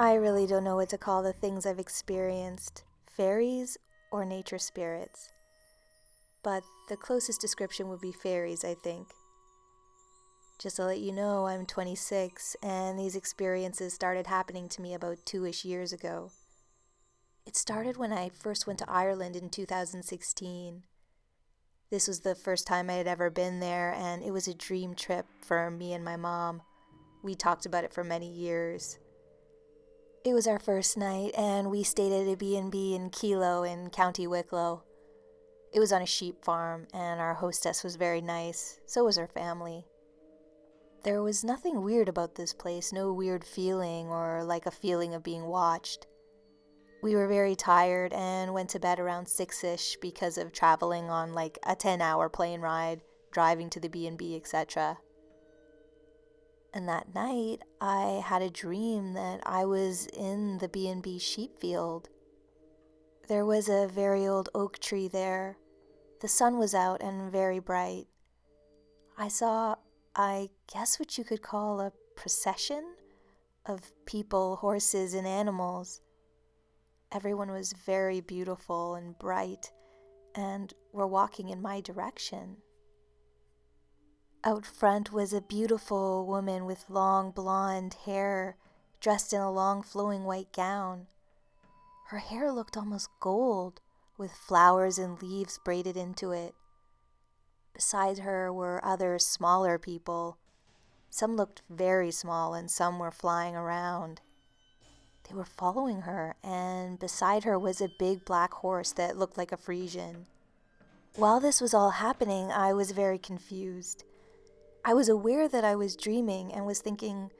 I really don't know what to call the things I've experienced, fairies or nature spirits. But the closest description would be fairies, I think. Just to let you know, I'm 26, and these experiences started happening to me about 2-ish years ago. It started when I first went to Ireland in 2016. This was the first time I had ever been there, and it was a dream trip for me and my mom. We talked about it for many years. It was our first night, and we stayed at a B&B in Kilo in County Wicklow. It was on a sheep farm, and our hostess was very nice, so was her family. There was nothing weird about this place, no weird feeling or like a feeling of being watched. We were very tired and went to bed around 6-ish because of traveling on like a 10-hour plane ride, driving to the B&B, etc. And that night, I had a dream that I was in the B&B sheep field. There was a very old oak tree there. The sun was out and very bright. I saw, I guess what you could call a procession of people, horses, and animals. Everyone was very beautiful and bright and were walking in my direction. Out front was a beautiful woman with long blonde hair, dressed in a long flowing white gown. Her hair looked almost gold, with flowers and leaves braided into it. Beside her were other smaller people. Some looked very small and some were flying around. They were following her, and beside her was a big black horse that looked like a Frisian. While this was all happening, I was very confused. I was aware that I was dreaming and was thinking,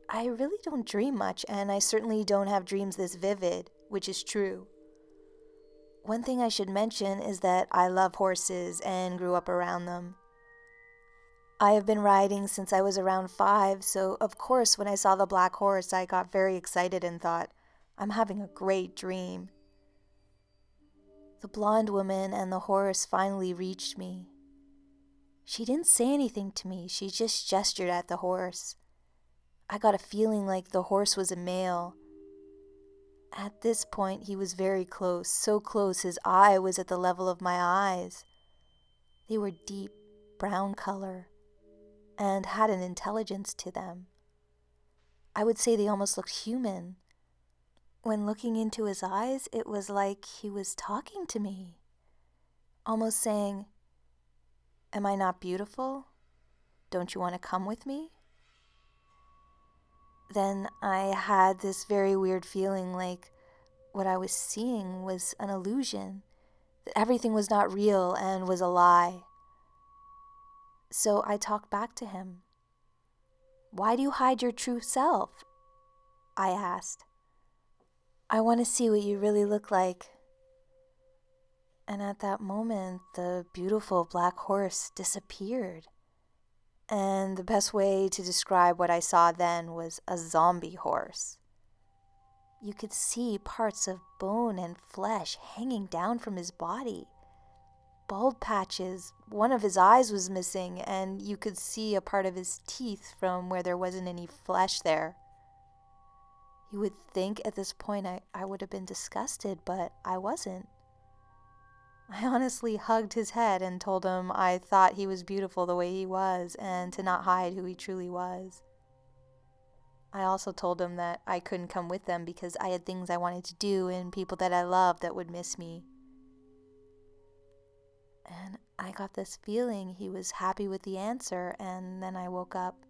I really don't dream much, and I certainly don't have dreams this vivid, which is true. One thing I should mention is that I love horses and grew up around them. I have been riding since I was around 5, so of course when I saw the black horse I got very excited and thought, I'm having a great dream. The blonde woman and the horse finally reached me. She didn't say anything to me, she just gestured at the horse. I got a feeling like the horse was a male. At this point he was very close, so close his eye was at the level of my eyes. They were deep brown color and had an intelligence to them. I would say they almost looked human. When looking into his eyes, it was like he was talking to me, almost saying, Am I not beautiful? Don't you want to come with me? Then I had this very weird feeling like what I was seeing was an illusion, that everything was not real and was a lie. So I talked back to him. Why do you hide your true self? I asked. I want to see what you really look like. And at that moment, the beautiful black horse disappeared. And the best way to describe what I saw then was a zombie horse. You could see parts of bone and flesh hanging down from his body. Bald patches, one of his eyes was missing, and you could see a part of his teeth from where there wasn't any flesh there. You would think at this point I would have been disgusted, but I wasn't. I honestly hugged his head and told him I thought he was beautiful the way he was and to not hide who he truly was. I also told him that I couldn't come with them because I had things I wanted to do and people that I loved that would miss me. And I got this feeling he was happy with the answer, and then I woke up.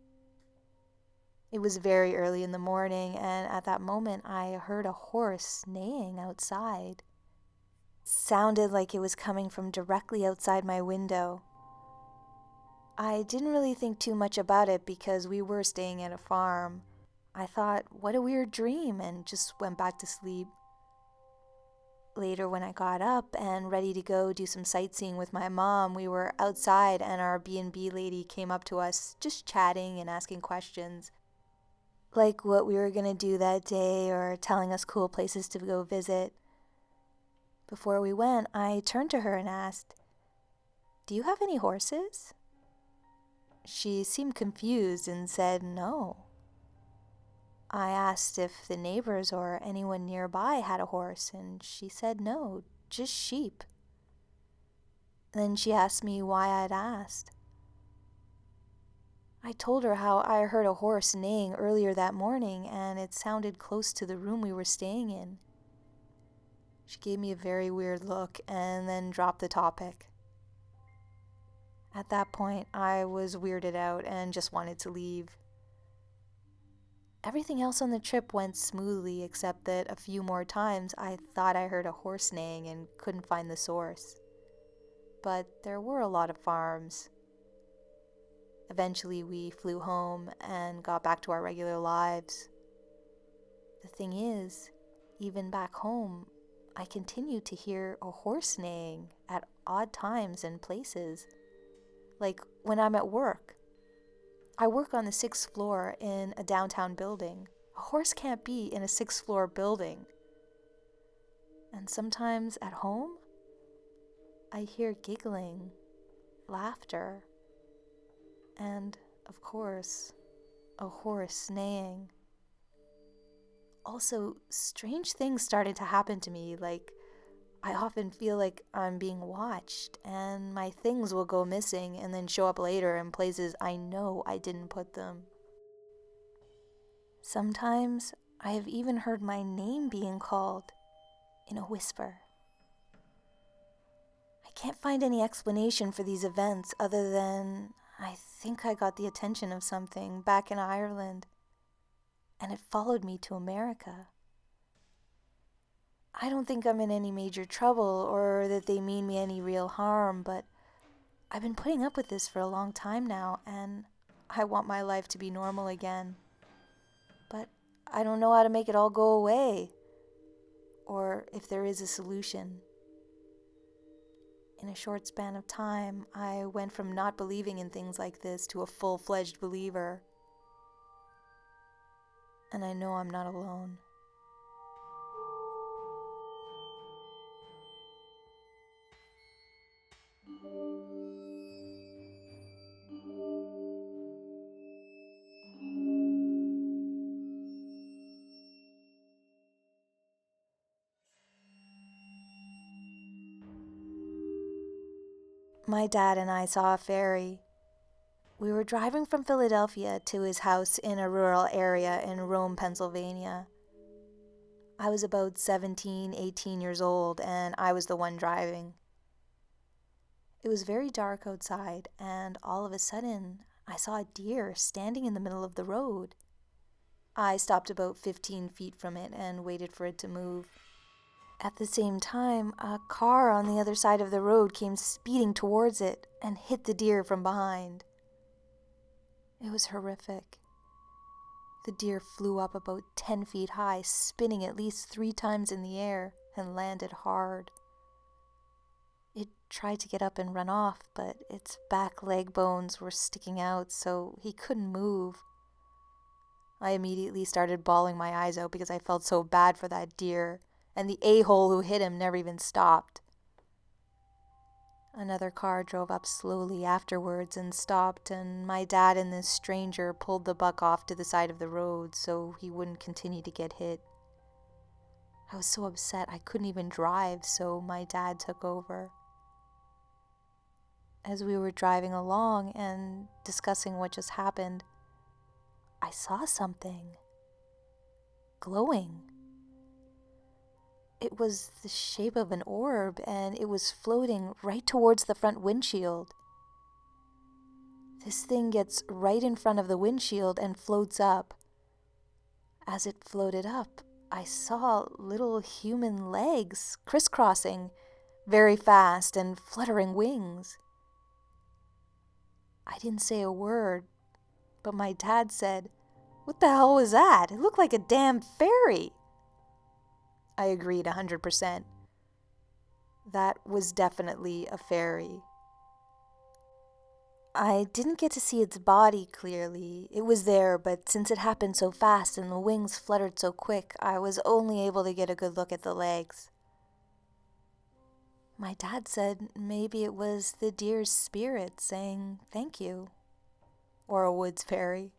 It was very early in the morning, and at that moment I heard a horse neighing outside. Sounded like it was coming from directly outside my window. I didn't really think too much about it because we were staying at a farm. I thought, what a weird dream, and just went back to sleep. Later when I got up and ready to go do some sightseeing with my mom, we were outside and our B&B lady came up to us just chatting and asking questions. Like what we were going to do that day or telling us cool places to go visit. Before we went, I turned to her and asked, Do you have any horses? She seemed confused and said no. I asked if the neighbors or anyone nearby had a horse, and she said no, just sheep. Then she asked me why I'd asked. I told her how I heard a horse neighing earlier that morning, and it sounded close to the room we were staying in. She gave me a very weird look and then dropped the topic. At that point, I was weirded out and just wanted to leave. Everything else on the trip went smoothly, except that a few more times I thought I heard a horse neighing and couldn't find the source. But there were a lot of farms. Eventually, we flew home and got back to our regular lives. The thing is, even back home, I continued to hear a horse neighing at odd times and places. Like when I'm at work. I work on the 6th floor in a downtown building. A horse can't be in a 6th floor building. And sometimes at home, I hear giggling, laughter, and, of course, a horse neighing. Also, strange things started to happen to me, like I often feel like I'm being watched, and my things will go missing and then show up later in places I know I didn't put them. Sometimes I have even heard my name being called in a whisper. I can't find any explanation for these events other than I think I got the attention of something back in Ireland, and it followed me to America. I don't think I'm in any major trouble or that they mean me any real harm, but I've been putting up with this for a long time now, and I want my life to be normal again. But I don't know how to make it all go away, or if there is a solution. In a short span of time, I went from not believing in things like this to a full-fledged believer. And I know I'm not alone. My dad and I saw a fairy. We were driving from Philadelphia to his house in a rural area in Rome, Pennsylvania. I was about 17, 18 years old, and I was the one driving. It was very dark outside, and all of a sudden, I saw a deer standing in the middle of the road. I stopped about 15 feet from it and waited for it to move. At the same time, a car on the other side of the road came speeding towards it and hit the deer from behind. It was horrific. The deer flew up about 10 feet high, spinning at least 3 times in the air, and landed hard. It tried to get up and run off, but its back leg bones were sticking out, so he couldn't move. I immediately started bawling my eyes out because I felt so bad for that deer, and the a-hole who hit him never even stopped. Another car drove up slowly afterwards and stopped, and my dad and this stranger pulled the buck off to the side of the road so he wouldn't continue to get hit. I was so upset I couldn't even drive, so my dad took over. As we were driving along and discussing what just happened, I saw something glowing. It was the shape of an orb, and it was floating right towards the front windshield. This thing gets right in front of the windshield and floats up. As it floated up, I saw little human legs crisscrossing very fast and fluttering wings. I didn't say a word, but my dad said, "What the hell was that? It looked like a damn fairy." I agreed 100%. That was definitely a fairy. I didn't get to see its body clearly. It was there, but since it happened so fast and the wings fluttered so quick, I was only able to get a good look at the legs. My dad said maybe it was the deer's spirit saying thank you, or a woods fairy.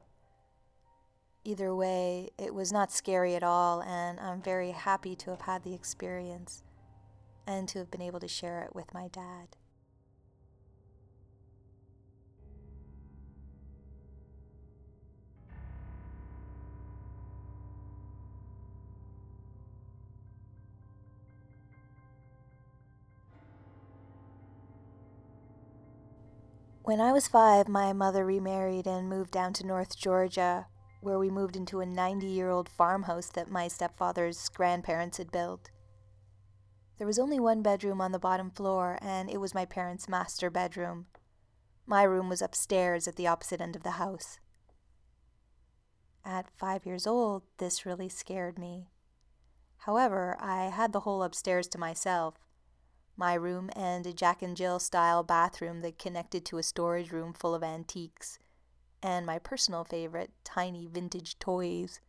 Either way, it was not scary at all, and I'm very happy to have had the experience and to have been able to share it with my dad. When I was 5, my mother remarried and moved down to North Georgia, where we moved into a 90-year-old farmhouse that my stepfather's grandparents had built. There was only one bedroom on the bottom floor, and it was my parents' master bedroom. My room was upstairs at the opposite end of the house. At 5 years old, this really scared me. However, I had the whole upstairs to myself. My room and a Jack and Jill style bathroom that connected to a storage room full of antiques, and my personal favorite, tiny vintage toys.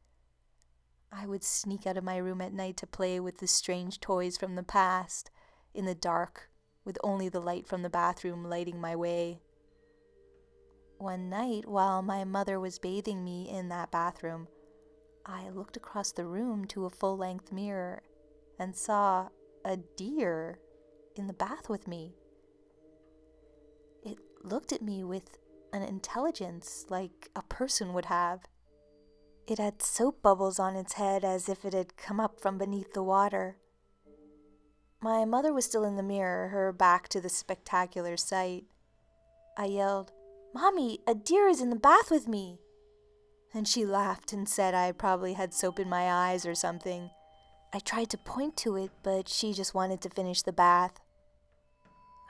I would sneak out of my room at night to play with the strange toys from the past, in the dark, with only the light from the bathroom lighting my way. One night, while my mother was bathing me in that bathroom, I looked across the room to a full-length mirror and saw a deer in the bath with me. It looked at me with an intelligence like a person would have. It had soap bubbles on its head as if it had come up from beneath the water. My mother was still in the mirror, her back to the spectacular sight. I yelled, "Mommy, a deer is in the bath with me!" And she laughed and said I probably had soap in my eyes or something. I tried to point to it, but she just wanted to finish the bath.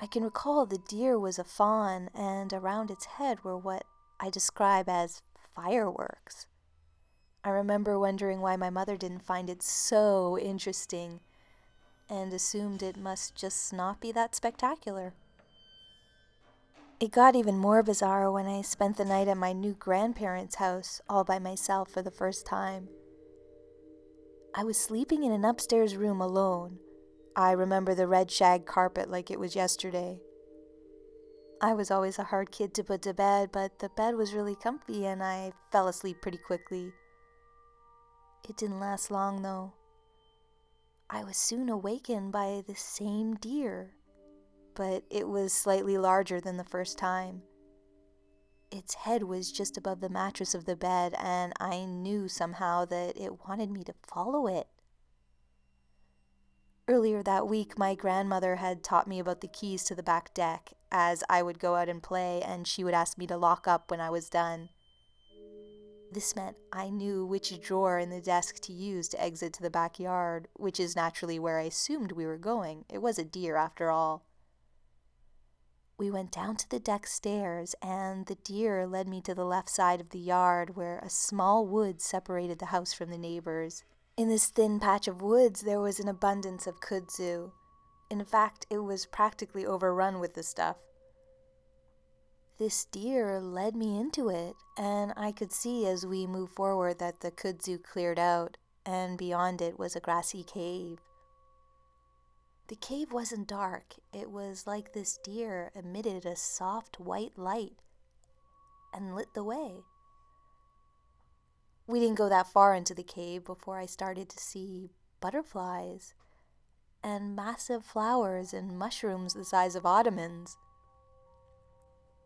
I can recall the deer was a fawn, and around its head were what I describe as fireworks. I remember wondering why my mother didn't find it so interesting and assumed it must just not be that spectacular. It got even more bizarre when I spent the night at my new grandparents' house all by myself for the first time. I was sleeping in an upstairs room alone. I remember the red shag carpet like it was yesterday. I was always a hard kid to put to bed, but the bed was really comfy and I fell asleep pretty quickly. It didn't last long though. I was soon awakened by the same deer, but it was slightly larger than the first time. Its head was just above the mattress of the bed, and I knew somehow that it wanted me to follow it. Earlier that week, my grandmother had taught me about the keys to the back deck, as I would go out and play, and she would ask me to lock up when I was done. This meant I knew which drawer in the desk to use to exit to the backyard, which is naturally where I assumed we were going. It was a deer, after all. We went down to the deck stairs, and the deer led me to the left side of the yard where a small wood separated the house from the neighbors. In this thin patch of woods, there was an abundance of kudzu. In fact, it was practically overrun with the stuff. This deer led me into it, and I could see as we moved forward that the kudzu cleared out, and beyond it was a grassy cave. The cave wasn't dark. It was like this deer emitted a soft white light and lit the way. We didn't go that far into the cave before I started to see butterflies and massive flowers and mushrooms the size of ottomans.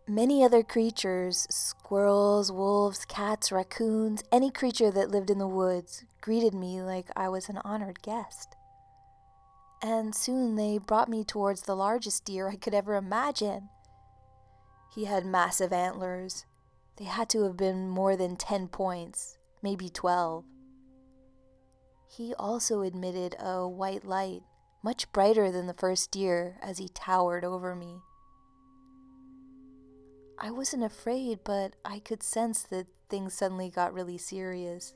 Many other creatures, squirrels, wolves, cats, raccoons, any creature that lived in the woods, greeted me like I was an honored guest. And soon they brought me towards the largest deer I could ever imagine. He had massive antlers. They had to have been more than 10 points, maybe 12. He also emitted a white light, much brighter than the first deer, as he towered over me. I wasn't afraid, but I could sense that things suddenly got really serious.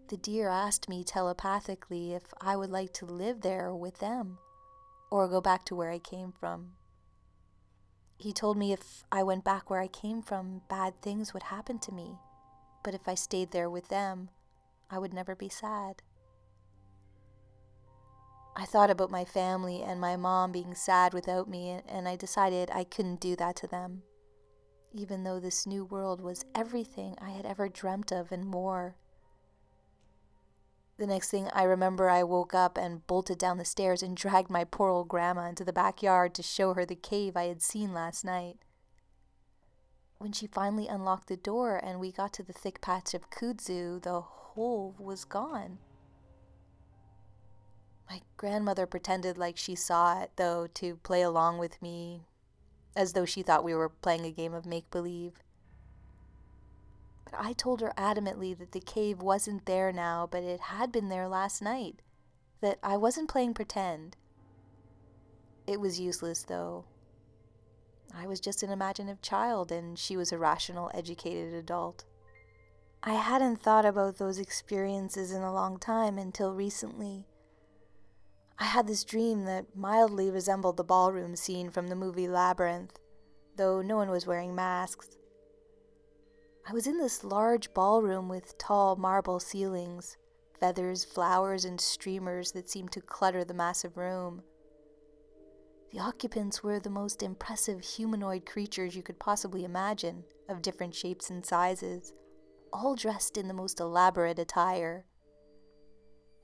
The deer asked me telepathically if I would like to live there with them or go back to where I came from. He told me if I went back where I came from, bad things would happen to me, but if I stayed there with them, I would never be sad. I thought about my family and my mom being sad without me, and I decided I couldn't do that to them. even though this new world was everything I had ever dreamt of and more. The next thing I remember, I woke up and bolted down the stairs and dragged my poor old grandma into the backyard to show her the cave I had seen last night. When she finally unlocked the door and we got to the thick patch of kudzu, the hole was gone. My grandmother pretended like she saw it, though, to play along with me, as though she thought we were playing a game of make-believe. But I told her adamantly that the cave wasn't there now, but it had been there last night, that I wasn't playing pretend. It was useless, though. I was just an imaginative child, and she was a rational, educated adult. I hadn't thought about those experiences in a long time until recently. I had this dream that mildly resembled the ballroom scene from the movie Labyrinth, though no one was wearing masks. I was in this large ballroom with tall marble ceilings, feathers, flowers, and streamers that seemed to clutter the massive room. The occupants were the most impressive humanoid creatures you could possibly imagine, of different shapes and sizes, all dressed in the most elaborate attire.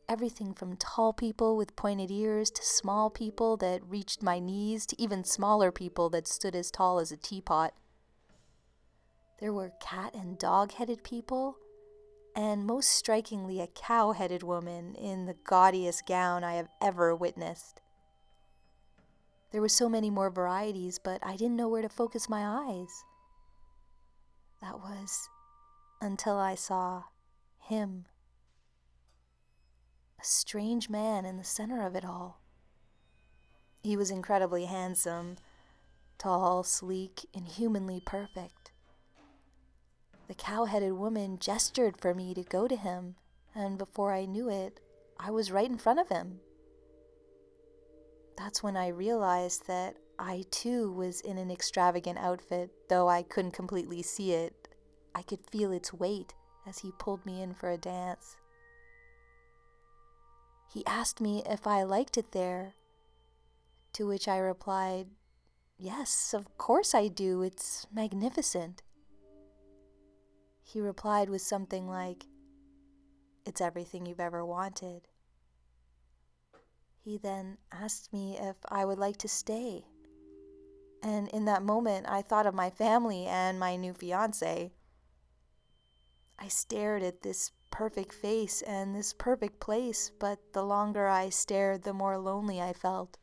Everything from tall people with pointed ears to small people that reached my knees to even smaller people that stood as tall as a teapot. There were cat and dog-headed people, and most strikingly a cow-headed woman in the gaudiest gown I have ever witnessed. There were so many more varieties, but I didn't know where to focus my eyes. That was until I saw him. A strange man in the center of it all. He was incredibly handsome, tall, sleek, inhumanly perfect. The cow-headed woman gestured for me to go to him, and before I knew it, I was right in front of him. That's when I realized that I too was in an extravagant outfit, though I couldn't completely see it. I could feel its weight as he pulled me in for a dance. He asked me if I liked it there, to which I replied, "Yes, of course I do, it's magnificent." He replied with something like, "It's everything you've ever wanted." He then asked me if I would like to stay. And in that moment, I thought of my family and my new fiancé. I stared at this perfect face and this perfect place, but the longer I stared, the more lonely I felt.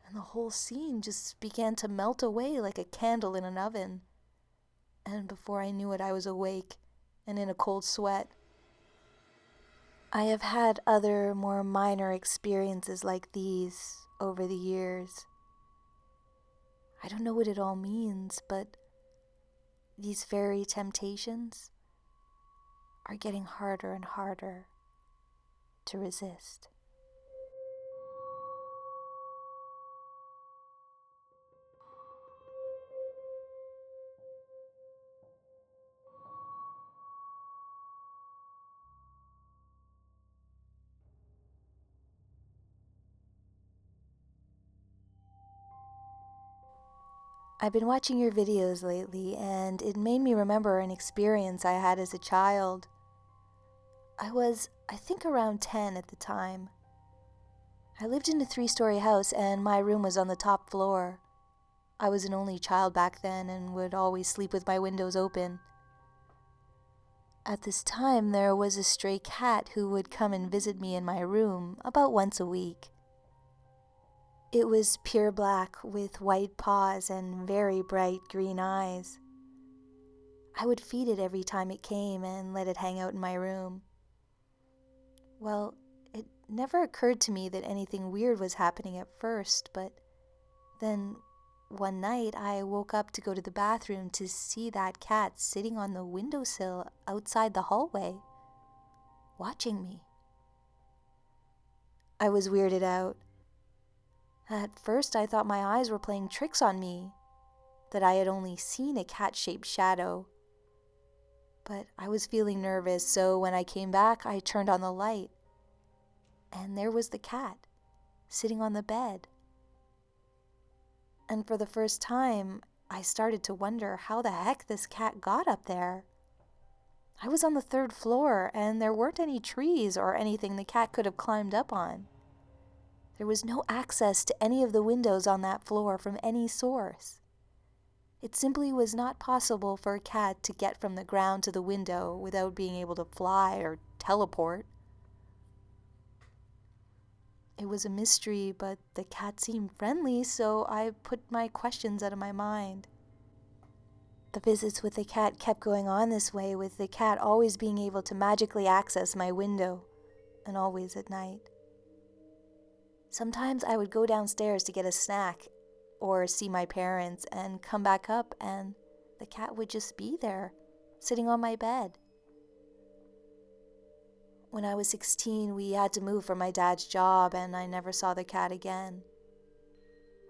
And the whole scene just began to melt away like a candle in an oven. And before I knew it, I was awake and in a cold sweat. I have had other, more minor experiences like these over the years. I don't know what it all means, but these fairy temptations are getting harder and harder to resist. I've been watching your videos lately, and it made me remember an experience I had as a child. I think around 10 at the time. I lived in a 3-story house, and my room was on the top floor. I was an only child back then and would always sleep with my windows open. At this time, there was a stray cat who would come and visit me in my room about once a week. It was pure black with white paws and very bright green eyes. I would feed it every time it came and let it hang out in my room. Well, it never occurred to me that anything weird was happening at first, but then one night I woke up to go to the bathroom to see that cat sitting on the windowsill outside the hallway, watching me. I was weirded out. At first I thought my eyes were playing tricks on me, that I had only seen a cat-shaped shadow. But I was feeling nervous, so when I came back, I turned on the light. And there was the cat, sitting on the bed. And for the first time, I started to wonder how the heck this cat got up there. I was on the 3rd floor, and there weren't any trees or anything the cat could have climbed up on. There was no access to any of the windows on that floor from any source. It simply was not possible for a cat to get from the ground to the window without being able to fly or teleport. It was a mystery, but the cat seemed friendly, so I put my questions out of my mind. The visits with the cat kept going on this way, with the cat always being able to magically access my window, and always at night. Sometimes I would go downstairs to get a snack or see my parents and come back up, and the cat would just be there, sitting on my bed. When I was 16, we had to move for my dad's job, and I never saw the cat again.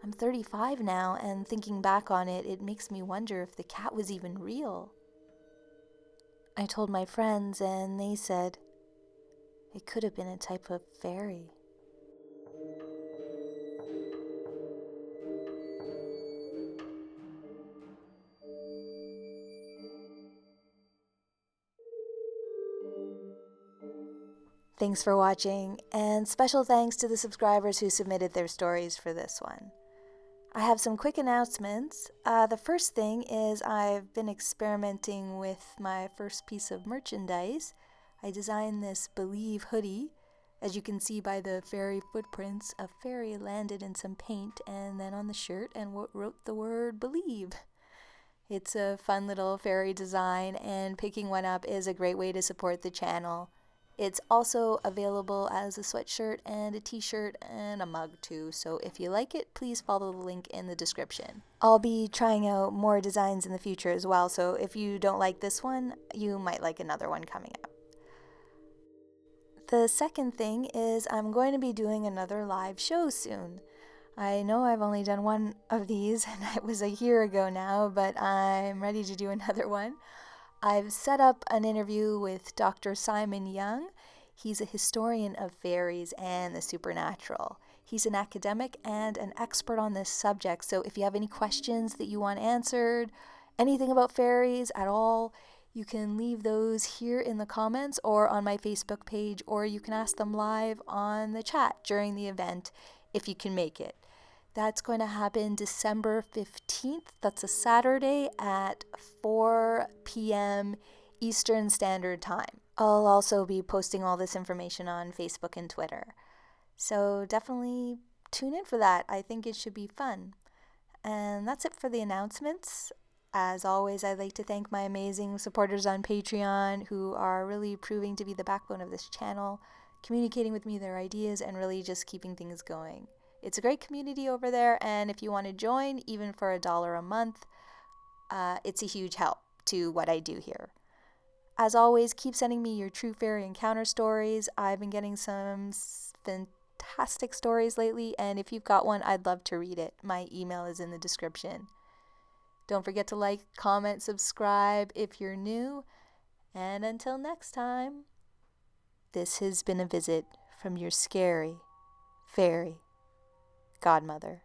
I'm 35 now, and thinking back on it, it makes me wonder if the cat was even real. I told my friends, and they said it could have been a type of fairy. Thanks for watching, and special thanks to the subscribers who submitted their stories for this one. I have some quick announcements. The first thing is I've been experimenting with my first piece of merchandise. I designed this Believe hoodie. As you can see by the fairy footprints, a fairy landed in some paint and then on the shirt and wrote the word Believe. It's a fun little fairy design, and picking one up is a great way to support the channel. It's also available as a sweatshirt and a t-shirt and a mug too, so if you like it, please follow the link in the description. I'll be trying out more designs in the future as well, so if you don't like this one, you might like another one coming up. The second thing is I'm going to be doing another live show soon. I know I've only done one of these, and it was a year ago now, but I'm ready to do another one. I've set up an interview with Dr. Simon Young. He's a historian of fairies and the supernatural. He's an academic and an expert on this subject, so if you have any questions that you want answered, anything about fairies at all, you can leave those here in the comments or on my Facebook page, or you can ask them live on the chat during the event if you can make it. That's going to happen December 15th. That's a Saturday at 4 p.m. Eastern Standard Time. I'll also be posting all this information on Facebook and Twitter. So definitely tune in for that. I think it should be fun. And that's it for the announcements. As always, I'd like to thank my amazing supporters on Patreon who are really proving to be the backbone of this channel, communicating with me their ideas, and really just keeping things going. It's a great community over there, and if you want to join, even for $1 a month, it's a huge help to what I do here. As always, keep sending me your true fairy encounter stories. I've been getting some fantastic stories lately, and if you've got one, I'd love to read it. My email is in the description. Don't forget to like, comment, subscribe if you're new, and until next time, this has been a visit from your Scary Fairy Godmother.